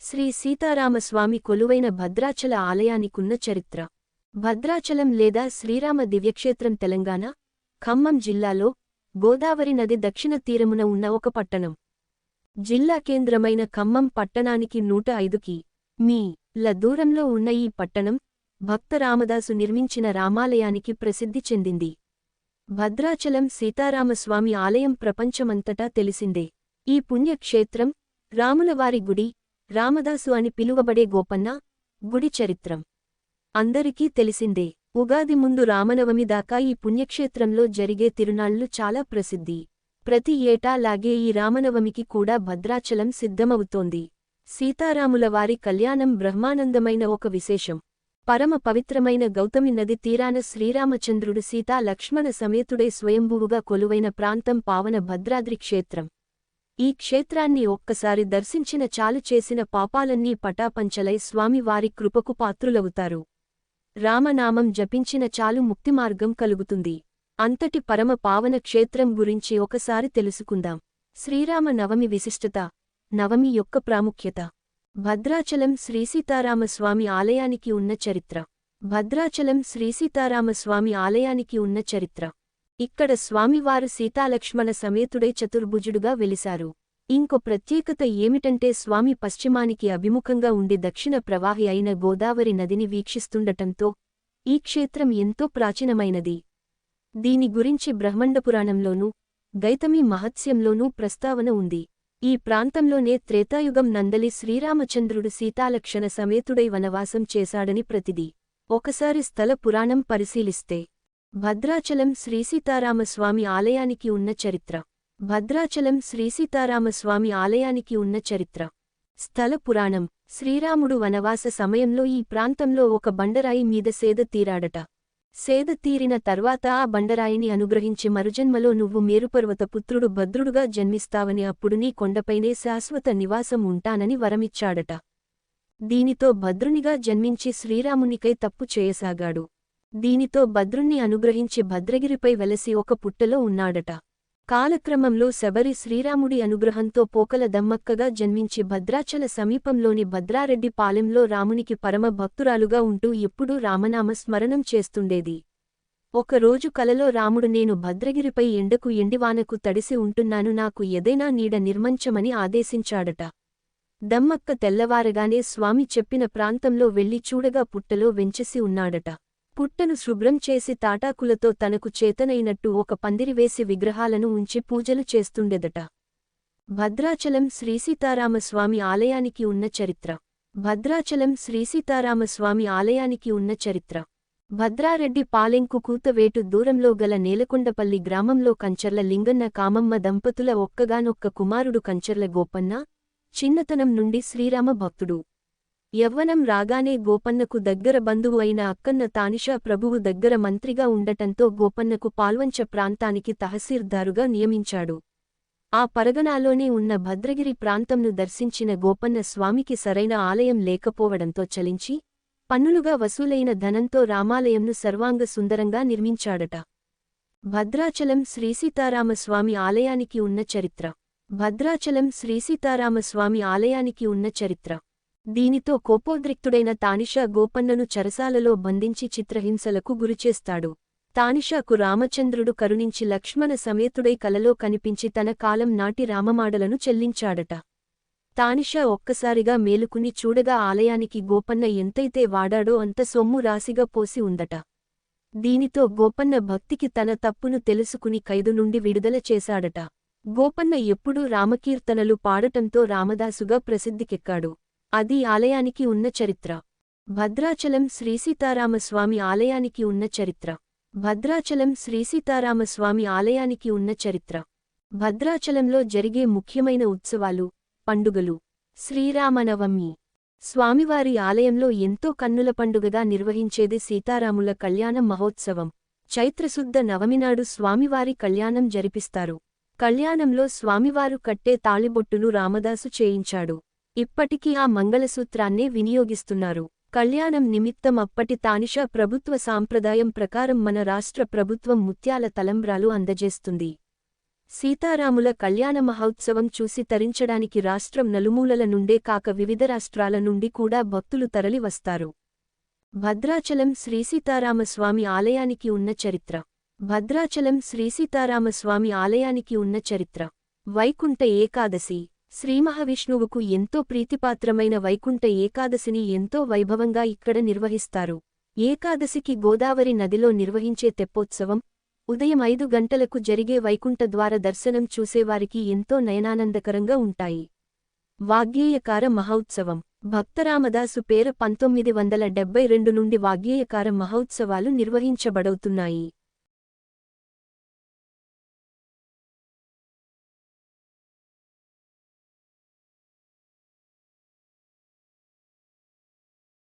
శ్రీ సీతారామస్వామి కొలువైన భద్రాచల ఆలయానికున్న చరిత్ర. భద్రాచలం లేదా శ్రీరామ దివ్యక్షేత్రం తెలంగాణ, ఖమ్మం జిల్లాలో గోదావరి నది దక్షిణ తీరమున ఉన్న ఒక పట్టణం. జిల్లా కేంద్రమైన ఖమ్మం పట్టణానికి 105 కి.మీ.ల దూరంలో ఉన్న ఈ పట్టణం భక్త రామదాసు నిర్మించిన రామాలయానికి ప్రసిద్ధి చెందింది. భద్రాచలం సీతారామస్వామి ఆలయం ప్రపంచమంతటా తెలిసిందే. ఈ పుణ్యక్షేత్రం రాములవారి గుడి, రామదాసు అని పిలువబడే గోపన్న గుడి చరిత్రం అందరికీ తెలిసిందే. ఉగాది ముందు రామనవమి దాకా ఈ పుణ్యక్షేత్రంలో జరిగే తిరునాళ్లు చాలా ప్రసిద్ధి. ప్రతి ఏటా లాగే ఈ రామనవమికి కూడా భద్రాచలం సిద్ధమవుతోంది. సీతారాముల వారి కళ్యాణం బ్రహ్మానందమైన ఒక విశేషం. పరమ పవిత్రమైన గౌతమి నది తీరాన శ్రీరామచంద్రుడు సీతా లక్ష్మణ సమేతుడై స్వయంభువుగా కొలువైన ప్రాంతం పావన భద్రాద్రి క్షేత్రం. ఈ క్షేత్రాన్ని ఒక్కసారి దర్శించిన చాలు చేసిన పాపాలన్నీ పటాపంచలై స్వామివారి కృపకు పాత్రులవుతారు. రామనామం జపించిన చాలు ముక్తిమార్గం కలుగుతుంది. అంతటి పరమ పావన క్షేత్రం గురించి ఒకసారి తెలుసుకుందాం. శ్రీరామ నవమి విశిష్టత, నవమి యొక్క ప్రాముఖ్యత. భద్రాచలం శ్రీసీతారామస్వామి ఆలయానికి ఉన్న చరిత్ర. భద్రాచలం శ్రీసీతారామస్వామి ఆలయానికి ఉన్న చరిత్ర. ఇక్కడ స్వామివారు సీతాలక్ష్మణ సమేతుడై చతుర్భుజుడుగా వెలిశారు. ఇంకో ప్రత్యేకత ఏమిటంటే స్వామి పశ్చిమానికి అభిముఖంగా ఉండి దక్షిణ ప్రవాహి అయిన గోదావరి నదిని వీక్షిస్తుండటంతో ఈ క్షేత్రం ఎంతో ప్రాచీనమైనది. దీని గురించి బ్రహ్మండపురాణంలోనూ గైతమి మహత్స్యంలోనూ ప్రస్తావన ఉంది. ఈ ప్రాంతంలోనే త్రేతాయుగం నందలి శ్రీరామచంద్రుడు సీతాలక్ష్మణ సమేతుడై వనవాసం చేశాడని ప్రతిది. ఒకసారి స్థల పురాణం పరిశీలిస్తే భద్రాచలం శ్రీసీతారామస్వామి ఆలయానికి ఉన్న చరిత్ర. భద్రాచలం శ్రీసీతారామస్వామి ఆలయానికి ఉన్న చరిత్ర. స్థల పురాణం. శ్రీరాముడు వనవాస సమయంలో ఈ ప్రాంతంలో ఒక బండరాయి మీద సేద తీరాడట. సేద తీరిన తర్వాత ఆ బండరాయిని అనుగ్రహించి మరుజన్మలో నువ్వు మేరుపర్వత పుత్రుడు భద్రుడుగా జన్మిస్తావని, అప్పుడు నీ కొండపైనే శాశ్వత నివాసం ఉంటానని వరమిచ్చాడట. దీనితో భద్రునిగా జన్మించి శ్రీరామునికై తప్పు చేయసాగాడు. దీనితో భద్రుణ్ణి అనుగ్రహించి భద్రగిరిపై వెలసి ఒక పుట్టలో ఉన్నాడట. కాలక్రమంలో శబరి శ్రీరాముడి అనుగ్రహంతో పోకల దమ్మక్కగా జన్మించి భద్రాచల సమీపంలోని భద్రారెడ్డి పాలెంలో రామునికి పరమ భక్తురాలుగా ఉంటూ ఎప్పుడూ రామనామ స్మరణం చేస్తుండేది. ఒకరోజు కలలో రాముడు, నేను భద్రగిరిపై ఎండకు ఎండివానకు తడిసి ఉంటున్నాను, నాకు ఏదైనా నీడ నిర్మంచమని ఆదేశించాడట. దమ్మక్క తెల్లవారగానే స్వామి చెప్పిన ప్రాంతంలో వెళ్లి చూడగా పుట్టలో వెంచెసి ఉన్నాడట. పుట్టను శుభ్రం చేసి తాటాకులతో తనకు చేతనైనట్టు ఒక పందిరివేసి విగ్రహాలను ఉంచి పూజలు చేస్తుండెదట. భద్రాచలం శ్రీసీతారామస్వామి ఆలయానికి ఉన్న చరిత్ర. భద్రాచలం శ్రీసీతారామస్వామి ఆలయానికి ఉన్న చరిత్ర. భద్రారెడ్డి పాలెంకు కూతవేటు దూరంలో గల నేలకొండపల్లి గ్రామంలో కంచర్ల లింగన్న కామమ్మ దంపతుల ఒక్కగానొక్క కుమారుడు కంచర్ల గోపన్న చిన్నతనం నుండి శ్రీరామ భక్తుడు. యవ్వనం రాగానే గోపన్నకు దగ్గర బంధువు అయిన అక్కన్న తానిషా ప్రభువు దగ్గర మంత్రిగా ఉండటంతో గోపన్నకు పాల్వంచ ప్రాంతానికి తహసీల్దారుగా నియమించాడు. ఆ పరగణాలోనే ఉన్న భద్రగిరి ప్రాంతంను దర్శించిన గోపన్న స్వామికి సరైన ఆలయం లేకపోవడంతో చలించి పన్నులుగా వసూలైన ధనంతో రామాలయంను సర్వాంగ సుందరంగా నిర్మించాడట. భద్రాచలం శ్రీసీతారామస్వామి ఆలయానికి ఉన్న చరిత్ర. భద్రాచలం శ్రీసీతారామస్వామి ఆలయానికి ఉన్న చరిత్ర. దీనితో కోపోద్రిక్తుడైన తానిషా గోపన్నను చెరసాలలో బంధించి చిత్రహింసలకు గురిచేస్తాడు. తానిషాకు రామచంద్రుడు కరుణించి లక్ష్మణ సమేతుడై కలలో కనిపించి తన కాలం నాటి రామమాడలను చెల్లించాడట. తానిషా ఒక్కసారిగా మేలుకుని చూడగా ఆలయానికి గోపన్న ఎంతైతే వాడాడో అంత సొమ్ము రాశిగా పోసి ఉందట. దీనితో గోపన్న భక్తికి తన తప్పును తెలుసుకుని ఖైదు నుండి విడుదల చేశాడట. గోపన్న ఎప్పుడూ రామకీర్తనలు పాడటంతో రామదాసుగా ప్రసిద్ధికెక్కాడు. అది ఆలయానికి ఉన్న చరిత్ర. భద్రాచలం శ్రీసీతారామస్వామి ఆలయానికి ఉన్న చరిత్ర. భద్రాచలం శ్రీసీతారామస్వామి ఆలయానికి ఉన్న చరిత్ర. భద్రాచలంలో జరిగే ముఖ్యమైన ఉత్సవాలు, పండుగలు. శ్రీరామనవమి. స్వామివారి ఆలయంలో ఎంతో కన్నుల పండుగగా నిర్వహించేది సీతారాముల కళ్యాణ మహోత్సవం. చైత్రశుద్ధ నవమినాడు స్వామివారి కళ్యాణం జరిపిస్తారు. కళ్యాణంలో స్వామివారు కట్టే తాళిబొట్టును రామదాసు చేయించాడు. ఇప్పటికీ ఆ మంగళసూత్రాన్నే వినియోగిస్తున్నారు. కళ్యాణం నిమిత్తం అప్పటి తానిషా ప్రభుత్వ సాంప్రదాయం ప్రకారం మన రాష్ట్ర ప్రభుత్వం ముత్యాల తలంబ్రాలు అందజేస్తుంది. సీతారాముల కళ్యాణ మహోత్సవం చూసి తరించడానికి రాష్ట్రం నలుమూలల నుండే కాక వివిధ రాష్ట్రాల నుండి కూడా భక్తులు తరలి వస్తారు. భద్రాచలం శ్రీసీతారామస్వామి ఆలయానికి ఉన్న చరిత్ర. భద్రాచలం శ్రీసీతారామస్వామి ఆలయానికి ఉన్న చరిత్ర. వైకుంఠ ఏకాదశి. శ్రీమహావిష్ణువుకు ఎంతో ప్రీతిపాత్రమైన వైకుంఠ ఏకాదశిని ఎంతో వైభవంగా ఇక్కడ నిర్వహిస్తారు. ఏకాదశికి గోదావరి నదిలో నిర్వహించే తెప్పోత్సవం, ఉదయం 5 గంటలకు జరిగే వైకుంఠ ద్వార దర్శనం చూసేవారికి ఎంతో నయనానందకరంగా ఉంటాయి. వాగ్గేయకార మహోత్సవం. భక్తరామదాసు పేర 1972 నుండి వాగ్గేయకార మహోత్సవాలు నిర్వహించబడవుతున్నాయి.